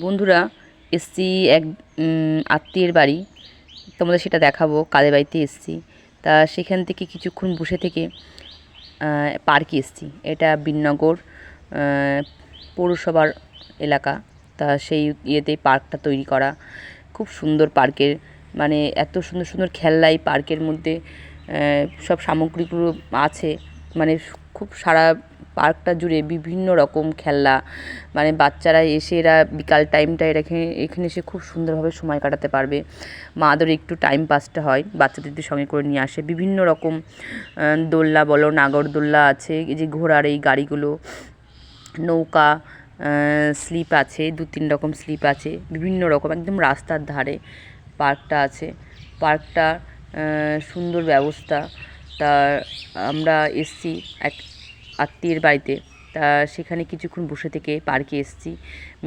বন্ধুরা এসছি এক আত্মীয়ের বাড়ি, তোমাদের সেটা দেখাবো। কাদের বাড়িতে এসছি, তা সেখান থেকে কিছুক্ষণ বসে থেকে পার্কে এসছি। এটা বিননগর পৌরসভার এলাকা। তা সেই ইয়েতেই পার্কটা তৈরি করা, খুব সুন্দর। পার্কের মানে এত সুন্দর সুন্দর খেলনা এই পার্কের মধ্যে সব সামগ্রীগুলো আছে। মানে খুব সারা পার্কটা জুড়ে বিভিন্ন রকম খেলনা। মানে বাচ্চারা এসে এরা বিকাল টাইমটা এখানে এসে খুব সুন্দরভাবে সময় কাটাতে পারবে। মাদের একটু টাইম পাসটা হয়, বাচ্চাদের সঙ্গে করে নিয়ে আসে। বিভিন্ন রকম দোলনা বলো, নাগরদোলনা আছে, এই যে ঘোড়ার এই গাড়িগুলো, নৌকা, স্লিপ আছে, 2-3 রকম স্লিপ আছে, বিভিন্ন রকম। একদম রাস্তার ধারে পার্কটা আছে। পার্কটা সুন্দর ব্যবস্থা। তা আমরা এসছি এক আত্মীয়ের বাড়িতে, তা সেখানে কিছুক্ষণ বসে থেকে পার্কে এসছি।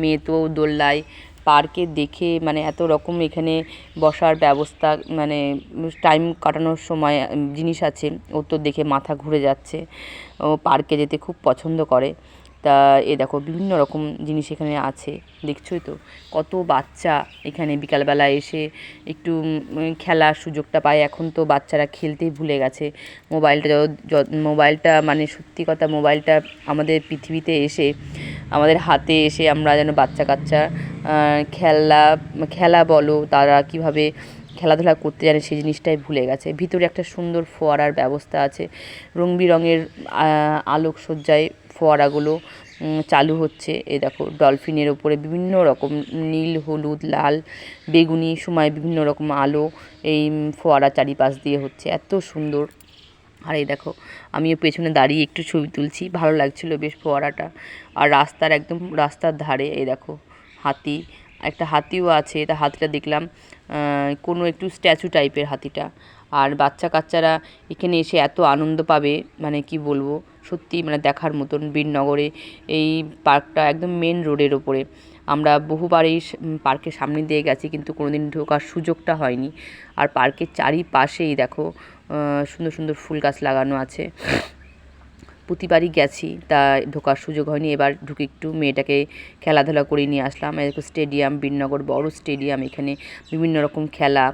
মেয়ে তো দোলনায় পার্কে দেখে মানে এত রকম এখানে বসার ব্যবস্থা, মানে টাইম কাটানোর সময় জিনিস আছে, ও তো দেখে মাথা ঘুরে যাচ্ছে। ও পার্কে যেতে খুব পছন্দ করে। তা এ দেখো বিভিন্ন রকম জিনিস এখানে আছে, দেখছোই তো। কত বাচ্চা এখানে বিকালবেলা এসে একটু খেলার সুযোগটা পায়। এখন তো বাচ্চারা খেলতেই ভুলে গেছে। মোবাইলটা মানে সত্যি কথা, মোবাইলটা আমাদের পৃথিবীতে এসে, আমাদের হাতে এসে আমরা যেন বাচ্চা কাচ্চা খেলা বলো, তারা কিভাবে খেলাধুলা করতে জানে সেই জিনিসটাই ভুলে গেছে। ভিতরে একটা সুন্দর ফোয়ারার ব্যবস্থা আছে, রং বেরঙের আলোকসজ্জায় ফোয়ারাগুলো চালু হচ্ছে। এই দেখো ডলফিনের ওপরে বিভিন্ন রকম নীল, হলুদ, লাল, বেগুনি সময় বিভিন্ন রকম আলো এই ফোয়ারা চারিপাশ দিয়ে হচ্ছে, এত সুন্দর। আর এই দেখো আমিও পেছনে দাঁড়িয়ে একটু ছবি তুলছি, ভালো লাগছিল বেশ ফোয়ারাটা। আর একদম রাস্তার ধারে এই দেখো হাতি, একটা হাতিও আছে। এটা হাতিটা দেখলাম কোনো একটু স্ট্যাচু টাইপের হাতিটা। আর বাচ্চা কাচ্চারা এখানে এসে এত আনন্দ পাবে, মানে কি বলবো, সত্যি মানে দেখার মতন। বীরনগরে এই পার্কটা একদম মেন রোডের ওপরে। আমরা বহুবার এই পার্কের সামনে দিয়ে গেছি, কিন্তু কোনোদিন ঢোকার সুযোগটা হয়নি। আর পার্কের চারিপাশেই দেখো সুন্দর সুন্দর ফুল গাছ লাগানো আছে। প্রতিবারই গেছি, তা ঢোকার সুযোগ হয়নি। এবার ঢুকে একটু মেয়েটাকে খেলাধুলা করে নিয়ে আসলাম। এরকম স্টেডিয়াম, বীরনগর বড় স্টেডিয়াম। এখানে বিভিন্ন রকম খেলা,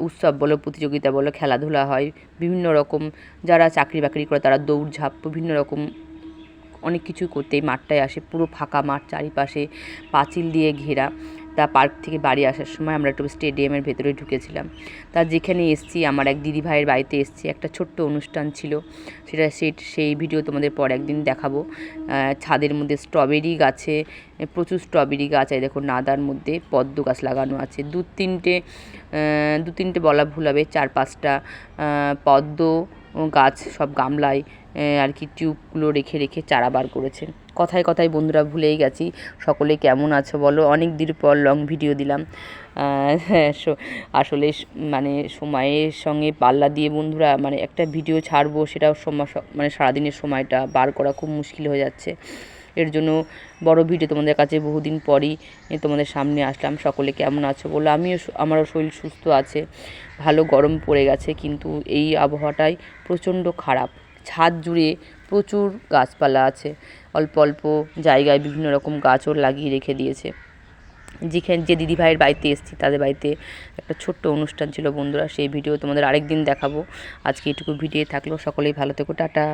উৎসব বলো, প্রতিযোগিতা বলো, খেলাধুলা হয় বিভিন্ন রকম। যারা চাকরি বাকরি করে তারা দৌড়ঝাঁপ, বিভিন্ন রকম অনেক কিছু করতে এই মাঠটায় আসে। পুরো ফাঁকা মাঠ, চারিপাশে পাঁচিল দিয়ে ঘেরা। তা পার্ক থেকে বাড়ি আসার সময় আমরা একটু স্টেডিয়ামের ভেতরে ঢুকেছিলাম। তা যেখানে এসছি, আমার এক দিদি ভাইয়ের বাড়িতে এসছি, একটা ছোট্ট অনুষ্ঠান ছিল। সেই ভিডিও তোমাদের পর একদিন দেখাবো। ছাদের মধ্যে স্ট্রবেরি গাছে প্রচুর স্ট্রবেরি গাছ। এই দেখো নাদার মধ্যে পদ্ম গাছ লাগানো আছে, দু তিনটে বলা ভুল হবে, 4-5টা পদ্ম গাছ সব গামলায় আর কি টিউবগুলো রেখে রেখে চারা বার করেছেন। কথায় কথায় বন্ধুরা ভুলেই গেছি। সকলে কেমন আছো বলো, অনেক দিন পর লং ভিডিও দিলাম। আসলে মানে সময়ের সঙ্গে পাল্লা দিয়ে বন্ধুরা মানে একটা ভিডিও ছাড়বো, সেটাও মানে সারাদিনের সময়টা বার করা খুব মুশকিল হয়ে যাচ্ছে। এর জন্য বড় ভিডিও তোমাদের কাছে বহুদিন পরই তোমাদের সামনে আসলাম। সকলে কেমন আছো বলো। আমারও শরীর সুস্থ আছে, ভালো গরম পড়ে গেছে, কিন্তু এই আবহাওয়াটাই প্রচণ্ড খারাপ। ছাদ জুড়ে প্রচুর গাছপালা আছে, অল্প অল্প জায়গায় বিভিন্ন রকম গাছও লাগিয়ে রেখে দিয়েছে। যে দিদিভাইয়ের বাড়িতে এসেছি তাদের বাড়িতে একটা ছোট্ট অনুষ্ঠান ছিল বন্ধুরা, সেই ভিডিও তোমাদের আরেক দিন দেখাবো। আজকে এটুকু ভিডিও থাকলো, সকলেই ভালো থেকো, টাটা।